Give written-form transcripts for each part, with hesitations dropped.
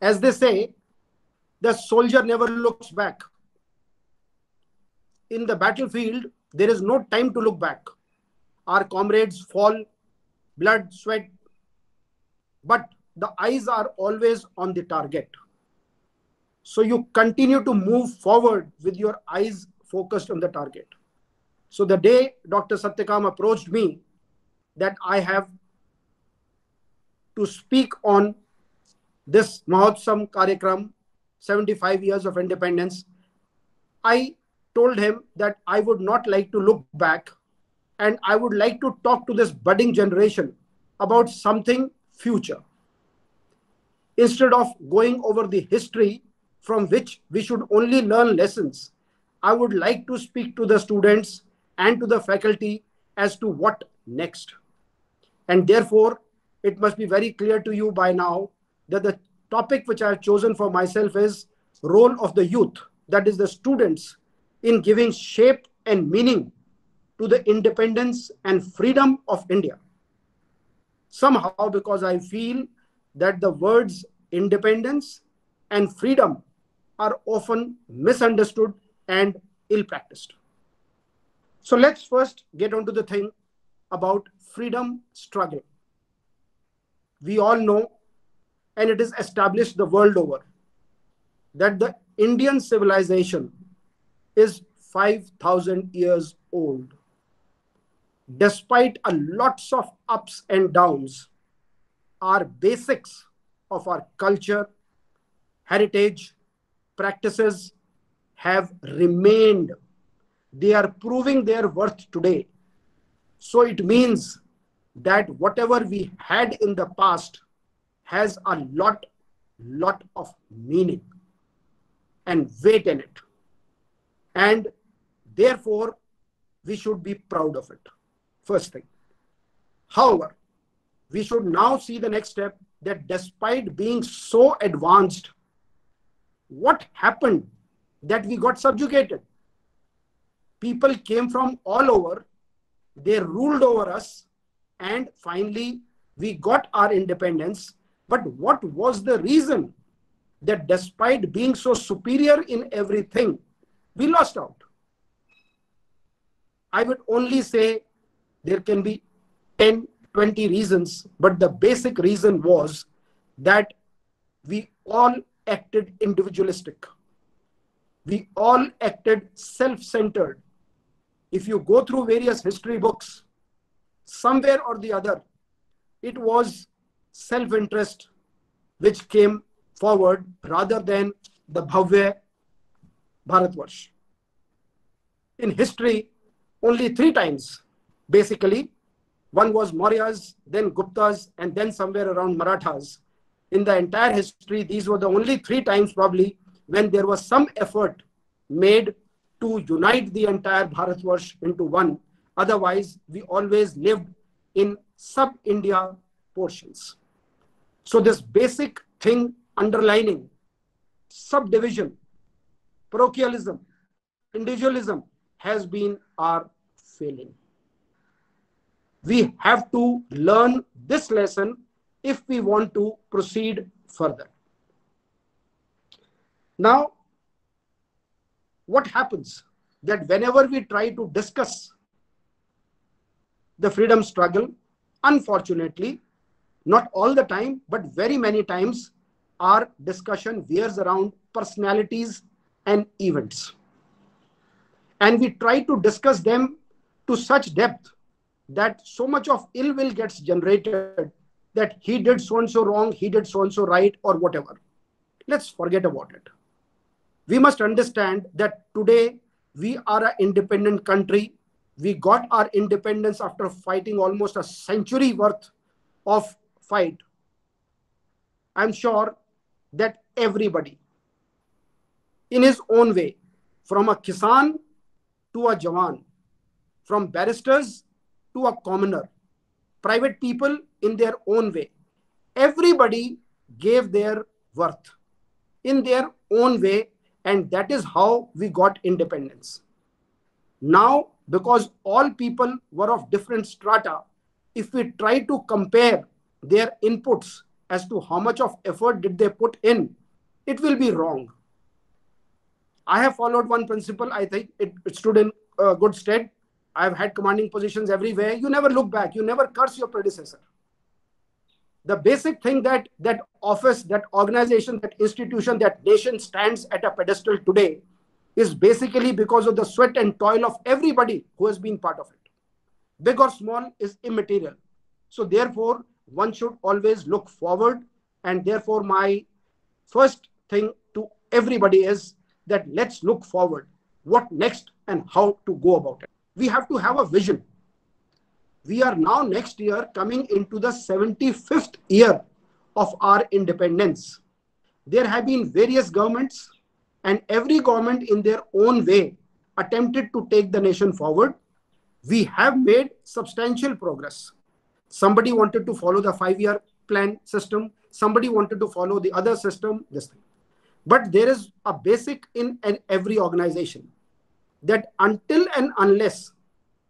As they say, the soldier never looks back. In the battlefield, there is no time to look back. Our comrades fall, blood, sweat, but the eyes are always on the target. So you continue to move forward with your eyes focused on the target. So the day Dr. Satyakam approached me that I have to speak on this Mahotsam Karyakram, 75 years of independence, I told him that I would not like to look back, and I would like to talk to this budding generation about something future. Instead of going over the history from which we should only learn lessons, I would like to speak to the students and to the faculty as to what next. And therefore, it must be very clear to you by now that the topic which I have chosen for myself is role of the youth, that is the students, in giving shape and meaning to the independence and freedom of India. Somehow, because I feel that the words independence and freedom are often misunderstood and ill-practiced. So let's first get on to the thing about freedom struggle. We all know, and it is established the world over, that the Indian civilization is 5,000 years old. Despite a lots of ups and downs, our basics of our culture, heritage, practices have remained. They are proving their worth today. So it means that whatever we had in the past has a lot of meaning and weight in it. And therefore, we should be proud of it. First thing. However, we should now see the next step, that despite being so advanced, what happened that we got subjugated? People came from all over, they ruled over us, and finally we got our independence. But what was the reason that despite being so superior in everything, we lost out? I would only say there can be 10, 20 reasons, but the basic reason was that we all acted individualistic. We all acted self-centered. If you go through various history books, somewhere or the other, it was self-interest which came forward rather than the Bhavya Bharatvarsh. In history, only 3 times, basically. One was Mauryas, then Guptas, and then somewhere around Marathas. In the entire history, these were the only 3 times probably when there was some effort made to unite the entire Bharatvarsh into one. Otherwise, we always lived in sub-India portions. So this basic thing underlining subdivision, parochialism, individualism has been our failing. We have to learn this lesson if we want to proceed further. Now, what happens that whenever we try to discuss the freedom struggle, unfortunately, not all the time, but very many times, our discussion veers around personalities and events. And we try to discuss them to such depth that so much of ill will gets generated that he did so-and-so wrong, he did so-and-so right, or whatever. Let's forget about it. We must understand that today we are an independent country. We got our independence after fighting almost a century worth of fight. I'm sure that everybody, in his own way, from a Kisan to a Jawan, from barristers to a commoner, private people in their own way, everybody gave their worth in their own way, and that is how we got independence. Now, because all people were of different strata, if we try to compare their inputs as to how much of effort did they put in, it will be wrong. I have followed one principle. I think it stood in good stead. I've had commanding positions everywhere. You never look back. You never curse your predecessor. The basic thing that office, that organization, that institution, that nation stands at a pedestal today is basically because of the sweat and toil of everybody who has been part of it. Big or small is immaterial. So therefore, one should always look forward. And therefore, my first thing to everybody is that let's look forward. What next and how to go about it. We have to have a vision. We are now next year coming into the 75th year of our independence. There have been various governments, and every government in their own way attempted to take the nation forward. We have made substantial progress. Somebody wanted to follow the 5-year plan system. Somebody wanted to follow the other system, this thing. But there is a basic in every organization that until and unless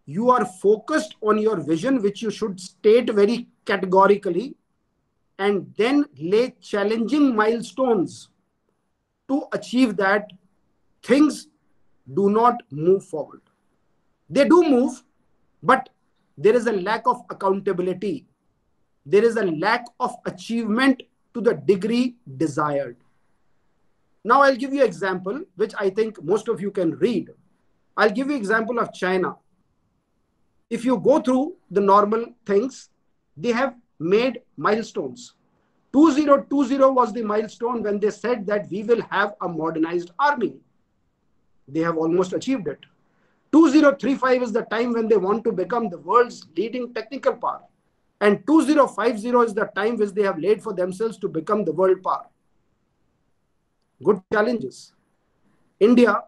you are focused on your vision, which you should state very categorically, and then lay challenging milestones to achieve that, things do not move forward. They do move, but there is a lack of accountability. There is a lack of achievement to the degree desired. Now I'll give you an example, which I think most of you can read. I'll give you an example of China. If you go through the normal things, they have made milestones. 2020 was the milestone when they said that we will have a modernized army. They have almost achieved it. 2035 is the time when they want to become the world's leading technical power. And 2050 is the time which they have laid for themselves to become the world power. Good challenges. India,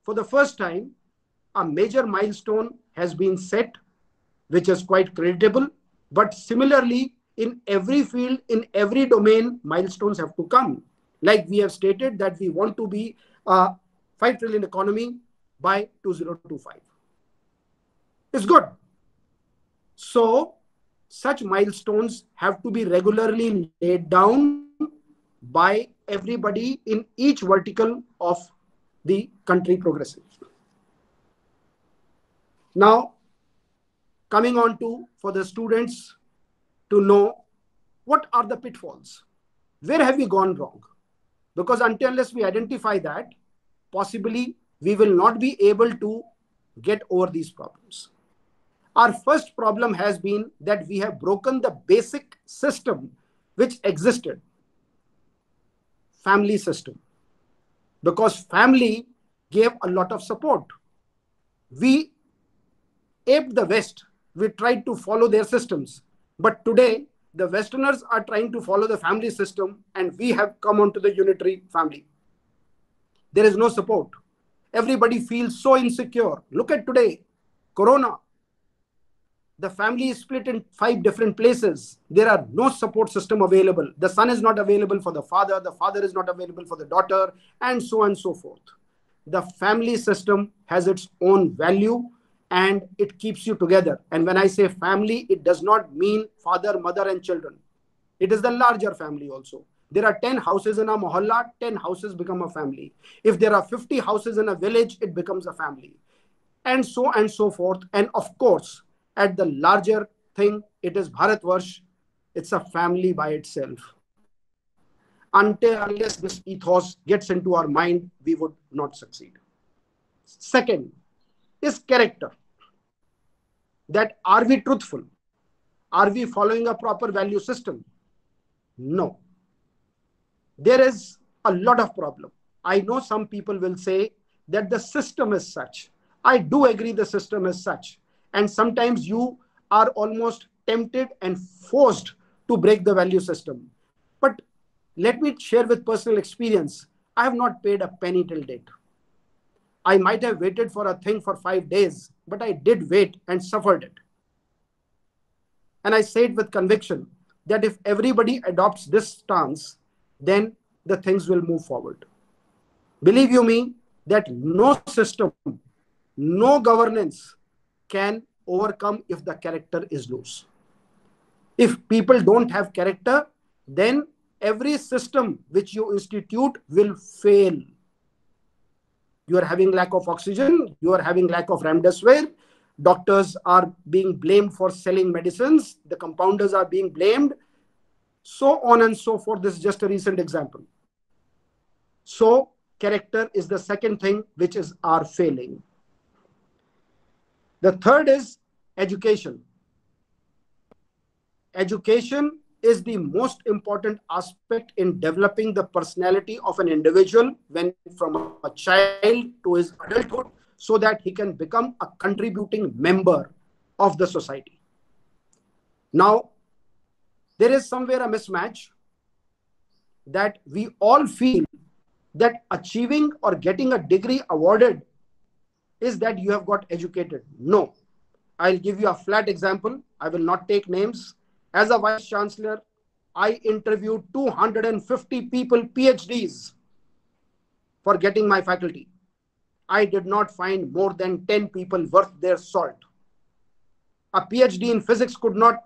for the first time, a major milestone has been set, which is quite creditable. But similarly, in every field, in every domain, milestones have to come. Like we have stated that we want to be a 5 trillion economy by 2025. It's good. So such milestones have to be regularly laid down by everybody in each vertical of the country progressing. Now, coming on to for the students to know what are the pitfalls. Where have we gone wrong? Because unless we identify that, possibly we will not be able to get over these problems. Our first problem has been that we have broken the basic system which existed. Family system. Because family gave a lot of support. We aped the West. We tried to follow their systems. But today, the Westerners are trying to follow the family system, and we have come onto the unitary family. There is no support. Everybody feels so insecure. Look at today, Corona. The family is split in 5 different places. There are no support system available. The son is not available for the father is not available for the daughter, and so on and so forth. The family system has its own value, and it keeps you together. And when I say family, it does not mean father, mother, and children. It is the larger family also. There are 10 houses in a mohalla, 10 houses become a family. If there are 50 houses in a village, it becomes a family. And so forth. And of course, at the larger thing, it is Bharatvarsh. It's a family by itself. Unless this ethos gets into our mind, we would not succeed. Second is character. That are we truthful? Are we following a proper value system? No. There is a lot of problem. I know some people will say that the system is such. I do agree the system is such. And sometimes you are almost tempted and forced to break the value system. But let me share with personal experience. I have not paid a penny till date. I might have waited for a thing for 5 days, but I did wait and suffered it. And I say it with conviction that if everybody adopts this stance, then the things will move forward. Believe you me, that no system, no governance can overcome if the character is loose. If people don't have character, then every system which you institute will fail. You are having lack of oxygen, you are having lack of remdesivir, doctors are being blamed for selling medicines, the compounders are being blamed, so on and so forth. This is just a recent example. So character is the second thing which is our failing. The third is education. Education is the most important aspect in developing the personality of an individual when from a child to his adulthood, so that he can become a contributing member of the society. Now, there is somewhere a mismatch that we all feel that achieving or getting a degree awarded is that you have got educated. No. I'll give you a flat example. I will not take names. As a vice chancellor, I interviewed 250 people, PhDs, for getting my faculty. I did not find more than 10 people worth their salt. A PhD in physics could not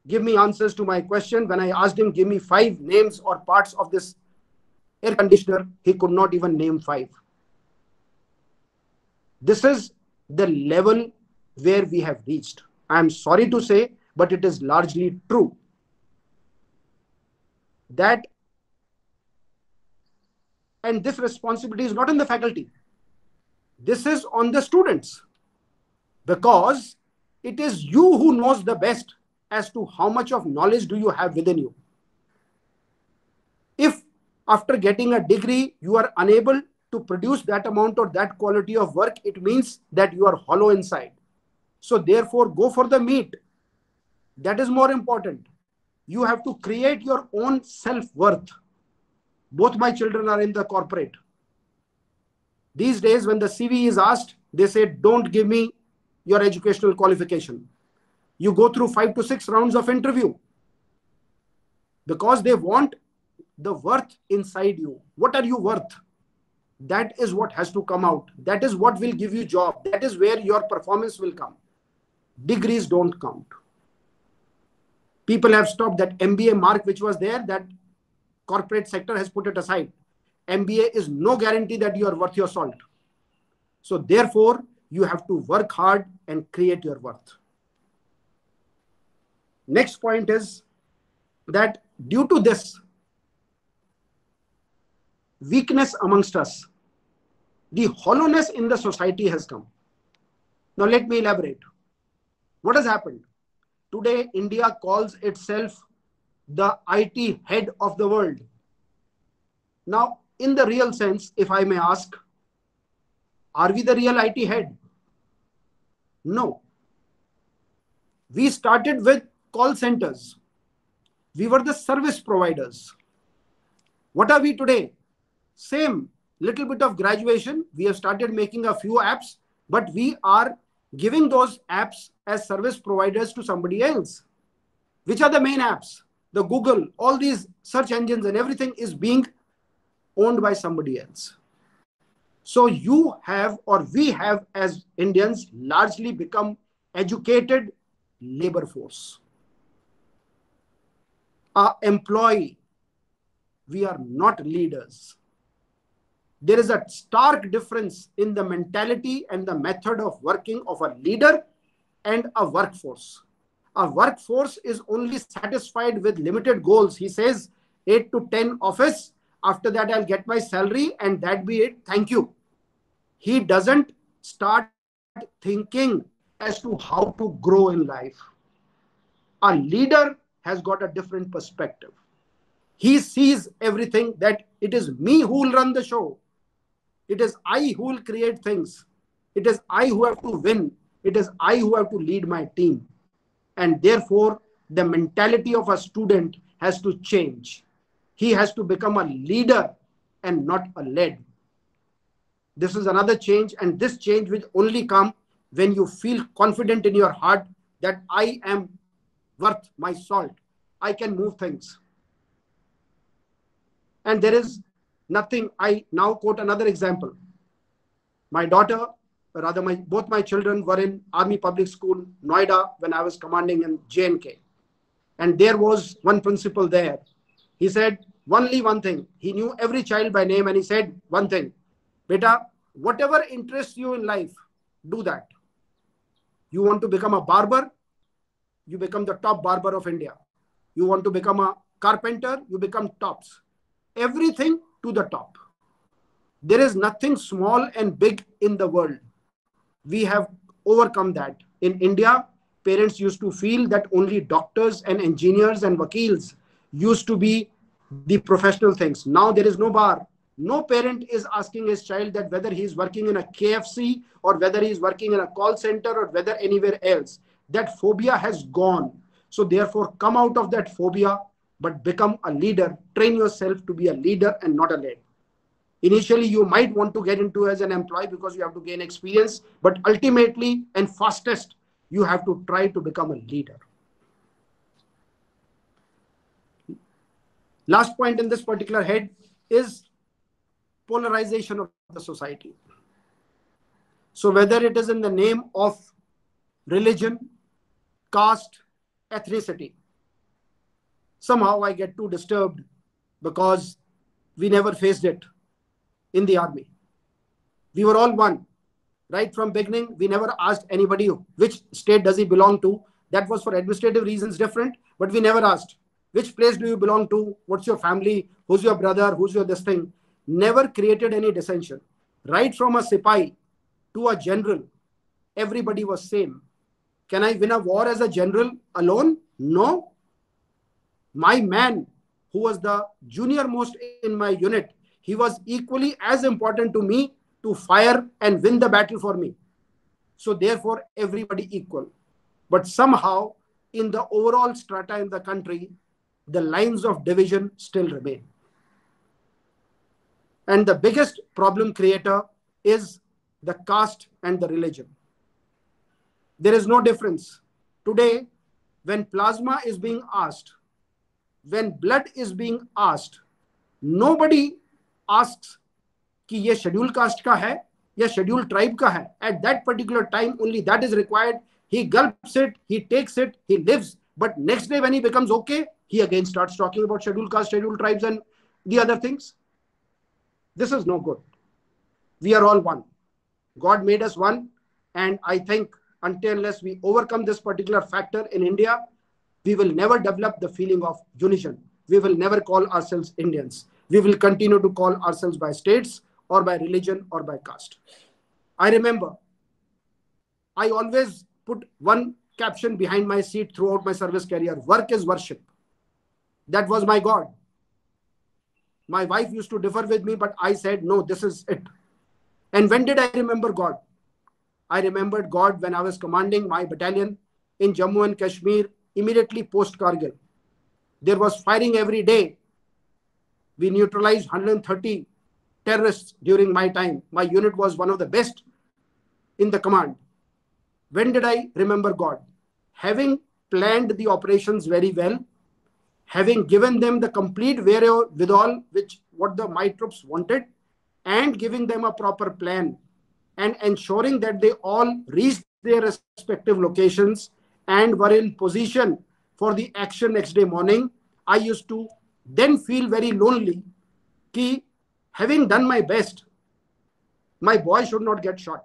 give me answers to my question. When I asked him, give me 5 names or parts of this air conditioner, he could not even name 5. This is the level where we have reached. I am sorry to say, but it is largely true that, and this responsibility is not on the faculty. This is on the students, because it is you who knows the best as to how much of knowledge do you have within you. If after getting a degree, you are unable to produce that amount or that quality of work, it means that you are hollow inside. So therefore, go for the meat. That is more important. You have to create your own self-worth. Both my children are in the corporate. These days, when the CV is asked, they say, don't give me your educational qualification. You go through 5 to 6 rounds of interview because they want the worth inside you. What are you worth? That is what has to come out. That is what will give you job. That is where your performance will come. Degrees don't count. People have stopped that MBA mark which was there, that corporate sector has put it aside. MBA is no guarantee that you are worth your salt. So therefore, you have to work hard and create your worth. Next point is that due to this weakness amongst us, the hollowness in the society has come. Now let me elaborate. What has happened? Today, India calls itself the IT head of the world. Now, in the real sense, if I may ask, are we the real IT head? No. We started with call centers. We were the service providers. What are we today? Same, little bit of graduation. We have started making a few apps, but we are giving those apps as service providers to somebody else. Which are the main apps? The Google, all these search engines and everything is being owned by somebody else. So you have, or we have as Indians, largely become educated labor force. Our employee, we are not leaders. There is a stark difference in the mentality and the method of working of a leader and a workforce. A workforce is only satisfied with limited goals. He says 8 to 10 office. After that, I'll get my salary and that be it. Thank you. He doesn't start thinking as to how to grow in life. A leader has got a different perspective. He sees everything that it is me who will run the show. It is I who will create things. It is I who have to win. It is I who have to lead my team. And therefore, the mentality of a student has to change. He has to become a leader and not a led. This is another change, and this change will only come when you feel confident in your heart that I am worth my salt. I can move things. And there is nothing. I now quote another example. My daughter, rather both my children were in Army Public School, Noida, when I was commanding in J&K. And there was one principal there. He said only one thing. He knew every child by name, and he said one thing: Beta, whatever interests you in life, do that. You want to become a barber, you become the top barber of India. You want to become a carpenter, you become tops. Everything to the top. There is nothing small and big in the world. We have overcome that. In India, parents used to feel that only doctors and engineers and vakils used to be the professional things. Now there is no bar. No parent is asking his child that whether he is working in a KFC or whether he is working in a call center or whether anywhere else. That phobia has gone. So therefore, come out of that phobia, but become a leader. Train yourself to be a leader and not a lead. Initially, you might want to get into as an employee because you have to gain experience, but ultimately and fastest, you have to try to become a leader. Last point in this particular head is polarization of the society. So whether it is in the name of religion, caste, ethnicity, somehow I get too disturbed because we never faced it in the army. We were all one. Right from beginning, we never asked anybody which state does he belong to. That was for administrative reasons different, but we never asked which place do you belong to, what's your family, who's your brother, who's your this thing. Never created any dissension. Right from a Sipahi to a general, everybody was same. Can I win a war as a general alone? No. My man, who was the junior most in my unit, he was equally as important to me to fire and win the battle for me. So therefore, everybody equal. But somehow, in the overall strata in the country, the lines of division still remain. And the biggest problem creator is the caste and the religion. There is no difference. Today, when plasma is being asked, when blood is being asked, nobody asks कि ये scheduled caste का है या scheduled tribe का है. At that particular time, only that is required. He gulps it, he takes it, he lives. But next day when he becomes okay, he again starts talking about scheduled caste, scheduled tribes and the other things. This is no good. We are all one. God made us one. And I think until unless we overcome this particular factor in India, we will never develop the feeling of unison. We will never call ourselves Indians. We will continue to call ourselves by states or by religion or by caste. I remember I always put one caption behind my seat throughout my service career: work is worship. That was my God. My wife used to differ with me, but I said, no, this is it. And when did I remember God? I remembered God when I was commanding my battalion in Jammu and Kashmir immediately post Kargil. There was firing every day. We neutralized 130 terrorists during my time. My unit was one of the best in the command. When did I remember God? Having planned the operations very well, having given them the complete wherewithal, which what the my troops wanted, and giving them a proper plan, and ensuring that they all reached their respective locations and were in position for the action next day morning, I used to then feel very lonely कि having done my best, my boy should not get shot.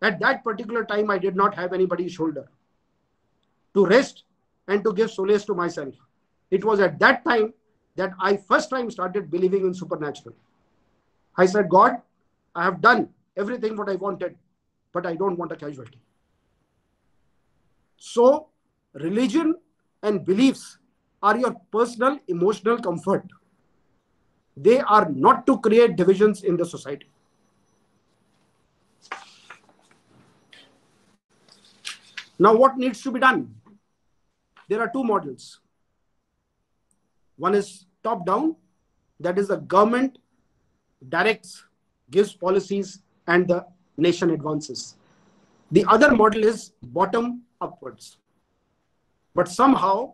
At that particular time, I did not have anybody's shoulder to rest and to give solace to myself. It was at that time that I first time started believing in supernatural. I said, God, I have done everything what I wanted, but I don't want a casualty. So religion and beliefs are your personal emotional comfort. They are not to create divisions in the society. Now, what needs to be done? There are two models. One is top down, that is the government directs, gives policies, and the nation advances. The other model is bottom upwards. But somehow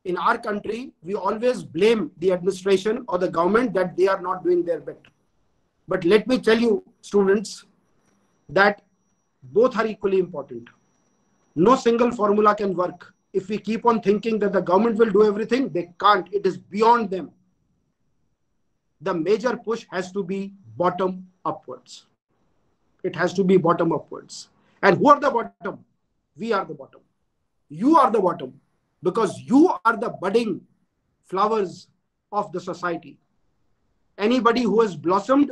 in our country, we always blame the administration or the government that they are not doing their bit. But let me tell you, students, that both are equally important. No single formula can work. if we keep on thinking that the government will do everything, they can't. It is beyond them. The major push has to be bottom upwards. It has to be bottom upwards. And who are the bottom? We are the bottom. You are the bottom, because you are the budding flowers of the society. Anybody who has blossomed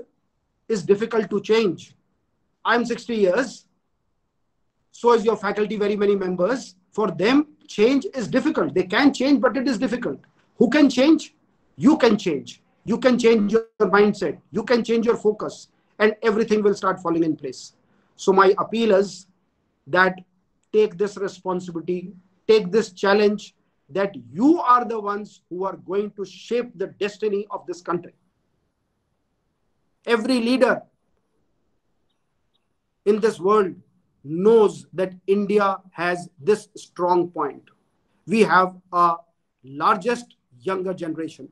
is difficult to change. I'm 60 years. So is your faculty, very many members. For them, change is difficult. They can change, but it is difficult. Who can change? You can change. You can change your mindset. You can change your focus, and everything will start falling in place. So my appeal is that take this responsibility, take this challenge, that you are the ones who are going to shape the destiny of this country. Every leader in this world knows that India has this strong point. We have a largest younger generation,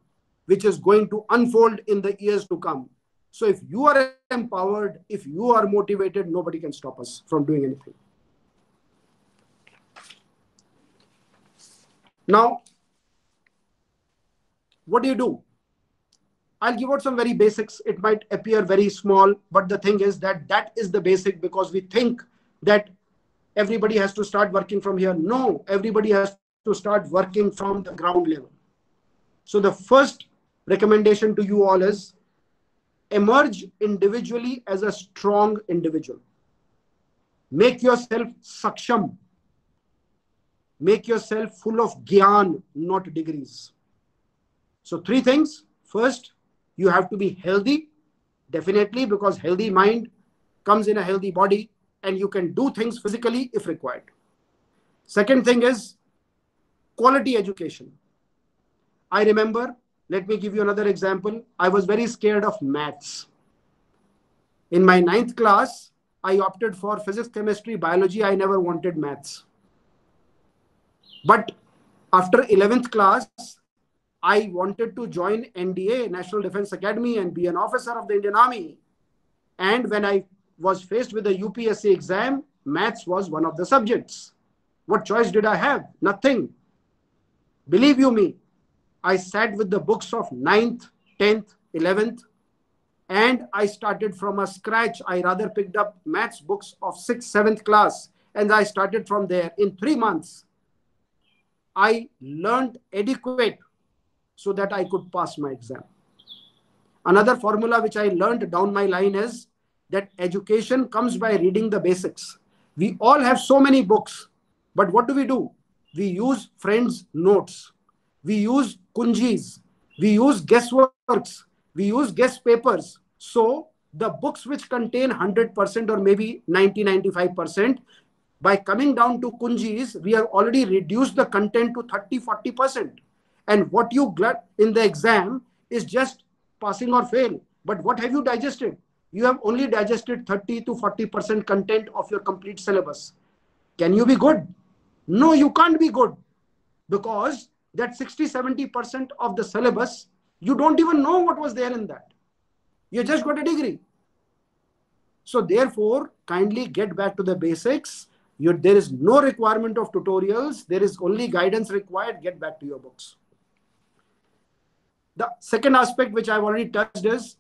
which is going to unfold in the years to come. So if you are empowered, if you are motivated, nobody can stop us from doing anything. Now, what do? I'll give out some very basics. It might appear very small, but the thing is that that is the basic, because we think that everybody has to start working from here. No, everybody has to start working from the ground level. So the first recommendation to you all is emerge individually as a strong individual. Make yourself saksham. Make yourself full of gyan, not degrees. So 3 things. First, you have to be healthy, definitely, because healthy mind comes in a healthy body, and you can do things physically if required. Second thing is quality education. I remember, let me give you another example. I was very scared of maths. In my 9th class, I opted for physics, chemistry, biology. I never wanted maths. But after 11th class, I wanted to join NDA, National Defense Academy, and be an officer of the Indian Army. And when I was faced with the UPSC exam, maths was one of the subjects. What choice did I have? Nothing. Believe you me, I sat with the books of 9th, 10th, 11th, and I started from a scratch. I rather picked up maths books of 6th, 7th class, and I started from there. In 3 months, I learned adequate so that I could pass my exam. Another formula which I learned down my line is that education comes by reading the basics. We all have so many books, but what do? We use friends' notes. We use kunjis. We use guessworks. We use guess papers. So the books which contain 100% or maybe 90-95%, by coming down to kunjis, we have already reduced the content to 30-40%. And what you get in the exam is just passing or fail. But what have you digested? You have only digested 30-40% content of your complete syllabus. Can you be good? No, you can't be good, because that 60-70% of the syllabus, you don't even know what was there in that. You just got a degree. So therefore, kindly get back to the basics. There is no requirement of tutorials. There is only guidance required. Get back to your books. The second aspect which I've already touched is,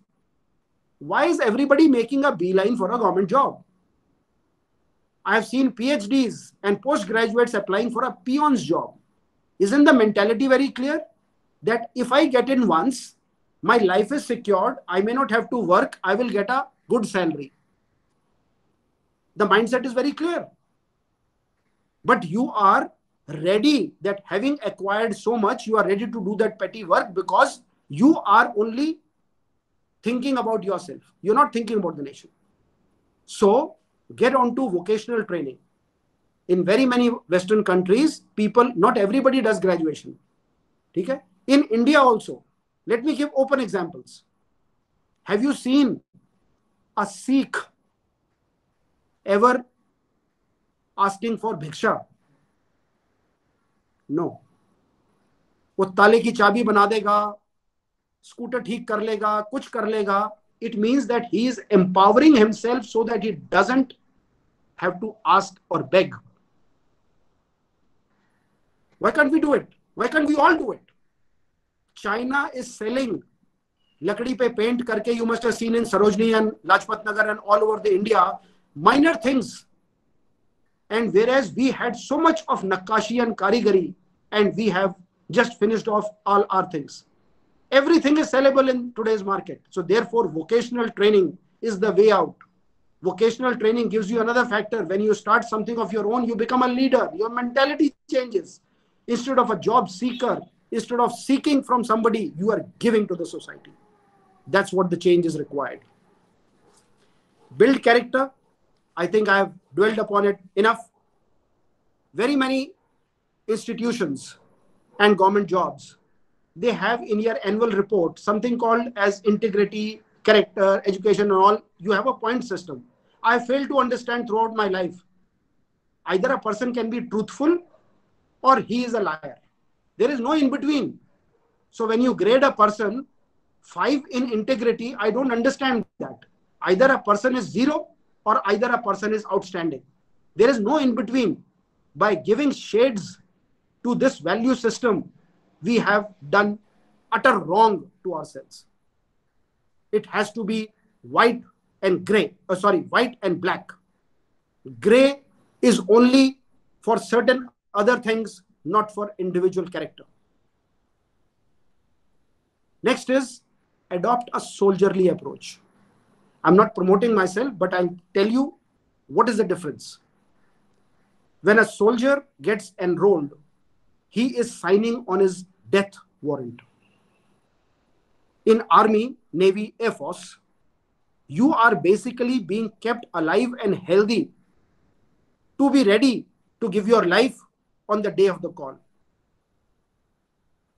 why is everybody making a beeline for a government job? I have seen PhDs and postgraduates applying for a peon's job. Isn't the mentality very clear? That if I get in once, my life is secured. I may not have to work. I will get a good salary. The mindset is very clear. But you are ready, that having acquired so much, you are ready to do that petty work, because you are only thinking about yourself. You're not thinking about the nation. So get on to vocational training. In very many Western countries, people, not everybody does graduation. Okay? In India also, let me give open examples. Have you seen a Sikh ever asking for bhiksha? No. वो ताले की चाबी बना देगा, scooter ठीक कर लेगा, कुछ कर लेगा. It means that he is empowering himself so that he doesn't have to ask or beg. Why can't we do it? Why can't we all do it? China is selling lakdi pe paint karke. You must have seen in Sarojini and Lajpat Nagar and all over the India, minor things. And whereas we had so much of Nakashi and Karigari, and we have just finished off all our things. Everything is sellable in today's market. So therefore, vocational training is the way out. Vocational training gives you another factor. When you start something of your own, you become a leader. Your mentality changes. Instead of a job seeker, instead of seeking from somebody, you are giving to the society. That's what the change is required. Build character. I think I have dwelled upon it enough. Very many institutions and government jobs, they have in your annual report something called as integrity, character, education and all. You have a point system. I failed to understand throughout my life. Either a person can be truthful or he is a liar. There is no in between. So when you grade a person 5 in integrity, I don't understand that. Either a person is 0 or either a person is outstanding. There is no in between. By giving shades to this value system, we have done utter wrong to ourselves. It has to be white and gray. White and black. Gray is only for certain other things, not for individual character. Next is adopt a soldierly approach. I'm not promoting myself, but I'll tell you what is the difference. When a soldier gets enrolled, he is signing on his death warrant. In Army, Navy, Air Force, you are basically being kept alive and healthy to be ready to give your life on the day of the call.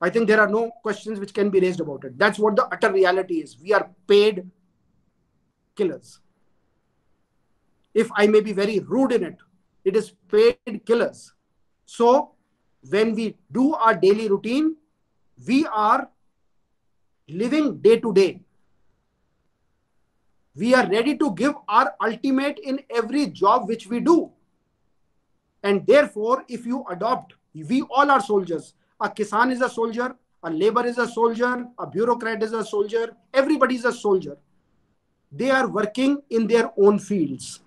I think there are no questions which can be raised about it. That's what the utter reality is. We are paid killers. If I may be very rude in it, it is paid killers. So when we do our daily routine, we are living day to day. We are ready to give our ultimate in every job which we do. And therefore, if you adopt, we all are soldiers. A kisan is a soldier, a labor is a soldier, a bureaucrat is a soldier, everybody is a soldier. They are working in their own fields.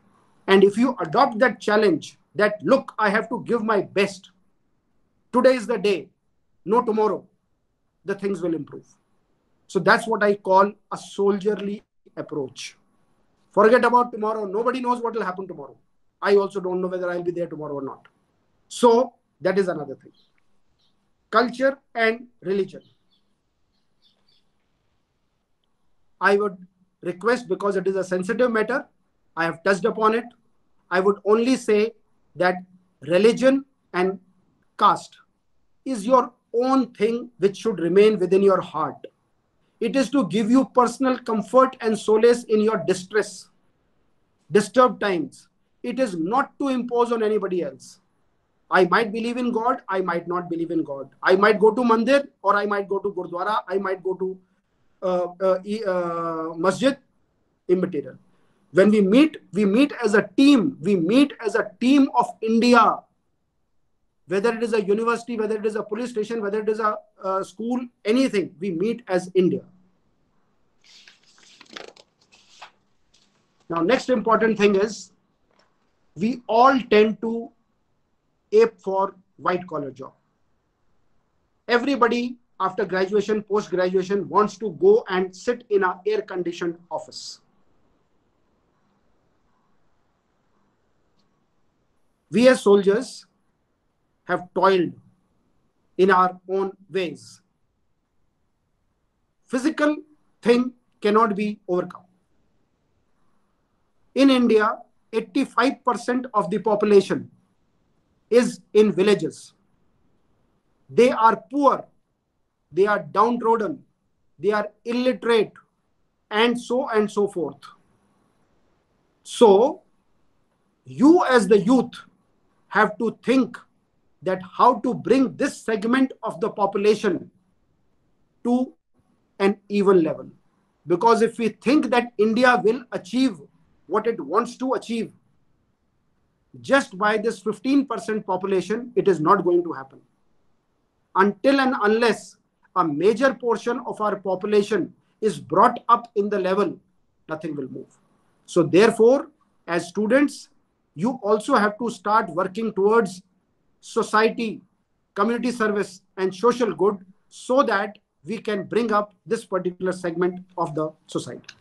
And if you adopt that challenge, that look, I have to give my best. Today is the day, no tomorrow, the things will improve. So that's what I call a soldierly approach. Forget about tomorrow. Nobody knows what will happen tomorrow. I also don't know whether I'll be there tomorrow or not. So that is another thing. Culture and religion. I would request, because it is a sensitive matter, I have touched upon it. I would only say that religion and caste is your own thing which should remain within your heart. It is to give you personal comfort and solace in your distress, disturbed times. It is not to impose on anybody else. I might believe in God, I might not believe in God. I might go to Mandir or I might go to Gurdwara, I might go to Masjid, immaterial. When we meet as a team. We meet as a team of India. Whether it is a university, whether it is a police station, whether it is a school, anything, we meet as India. Now, next important thing is, we all tend to ape for white collar job. Everybody after graduation, post-graduation wants to go and sit in an air-conditioned office. We as soldiers have toiled in our own ways. Physical thing cannot be overcome. In India, 85% of the population is in villages. They are poor, they are downtrodden, they are illiterate, and so forth. So, you as the youth have to think that how to bring this segment of the population to an even level. Because if we think that India will achieve what it wants to achieve just by this 15% population, it is not going to happen. until and unless a major portion of our population is brought up in the level, nothing will move. So therefore, as students, you also have to start working towards society, community service, and social good so that we can bring up this particular segment of the society.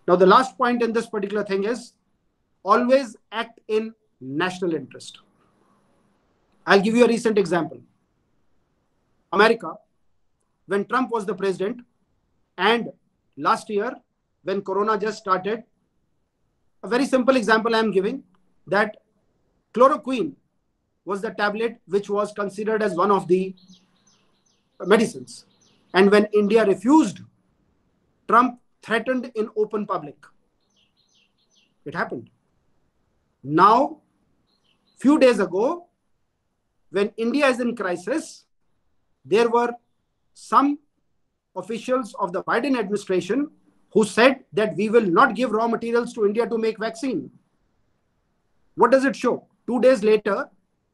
Now, the last point in this particular thing is always act in national interest. I'll give you a recent example. America, when Trump was the president, and last year, when Corona just started, a very simple example I am giving, that chloroquine was the tablet which was considered as one of the medicines. And when India refused, Trump threatened in open public. It happened. Now, few days ago, when India is in crisis, there were some officials of the Biden administration who said that we will not give raw materials to India to make vaccine. What does it show? 2 days later,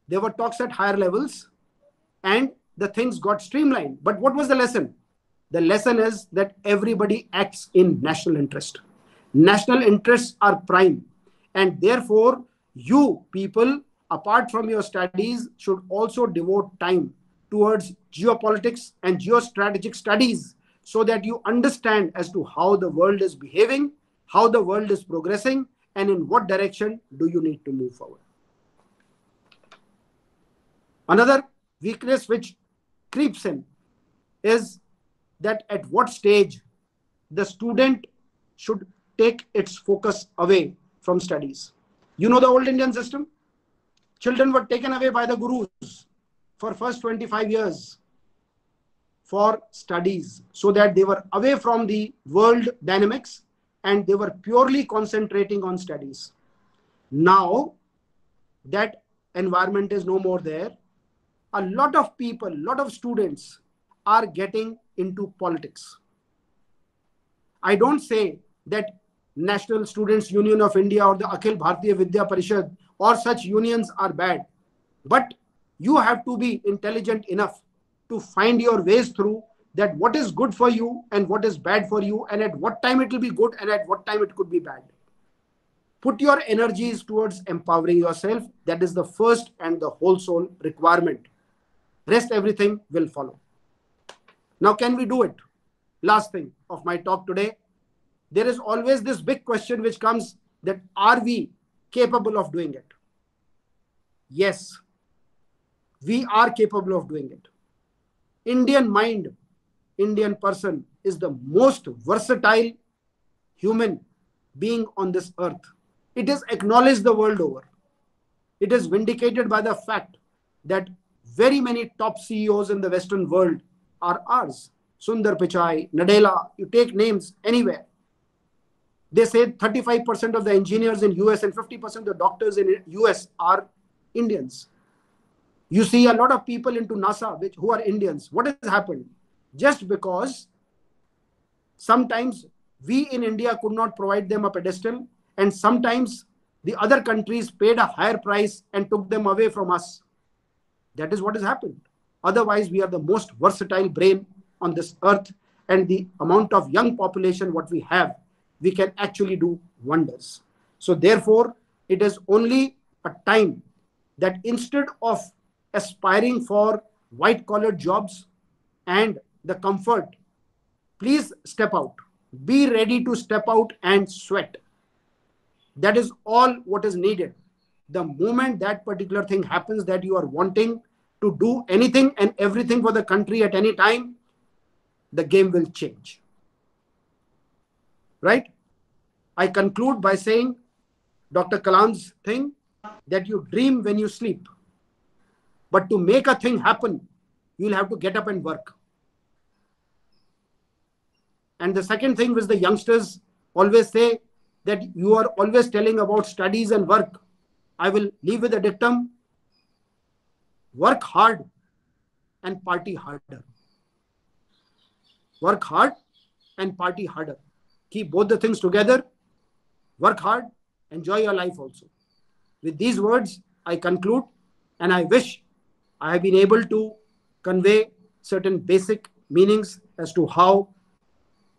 there were talks at higher levels and the things got streamlined. But what was the lesson? The lesson is that everybody acts in national interest. National interests are prime. And therefore, you people, apart from your studies, should also devote time towards geopolitics and geostrategic studies so that you understand as to how the world is behaving, how the world is progressing, and in what direction do you need to move forward. Another weakness which creeps in is that at what stage the student should take its focus away from studies. You know the old Indian system? Children were taken away by the gurus for first 25 years for studies so that they were away from the world dynamics and they were purely concentrating on studies. Now that environment is no more there. A lot of people, a lot of students are getting into politics. I don't say that National Students Union of India or the Akhil Bharatiya Vidya Parishad or such unions are bad. But you have to be intelligent enough to find your ways through that what is good for you and what is bad for you and at what time it will be good and at what time it could be bad. Put your energies towards empowering yourself. That is the first and the whole soul requirement. Rest everything will follow. Now, can we do it? Last thing of my talk today. There is always this big question which comes that are we capable of doing it? Yes, we are capable of doing it. Indian mind, Indian person is the most versatile human being on this earth. It is acknowledged the world over. It is vindicated by the fact that very many top CEOs in the Western world are ours. Sundar Pichai, Nadella, you take names anywhere. They say 35% of the engineers in US and 50% of the doctors in US are Indians. You see a lot of people into NASA who are Indians. What has happened? Just because sometimes we in India could not provide them a pedestal and sometimes the other countries paid a higher price and took them away from us. That is what has happened. Otherwise, we are the most versatile brain on this earth, and the amount of young population what we have, we can actually do wonders. So therefore, it is only a time that instead of aspiring for white-collar jobs and the comfort, please step out. Be ready to step out and sweat. That is all what is needed. The moment that particular thing happens that you are wanting to do anything and everything for the country at any time, the game will change. Right? I conclude by saying Dr. Kalam's thing that you dream when you sleep. But to make a thing happen, you'll have to get up and work. And the second thing which the youngsters always say, that you are always telling about studies and work. I will leave with a dictum: work hard and party harder. Work hard and party harder. Keep both the things together. Work hard, enjoy your life also. With these words, I conclude, and I wish I have been able to convey certain basic meanings as to how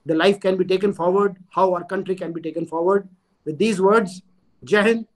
the life can be taken forward, how our country can be taken forward. With these words, Jai Hind,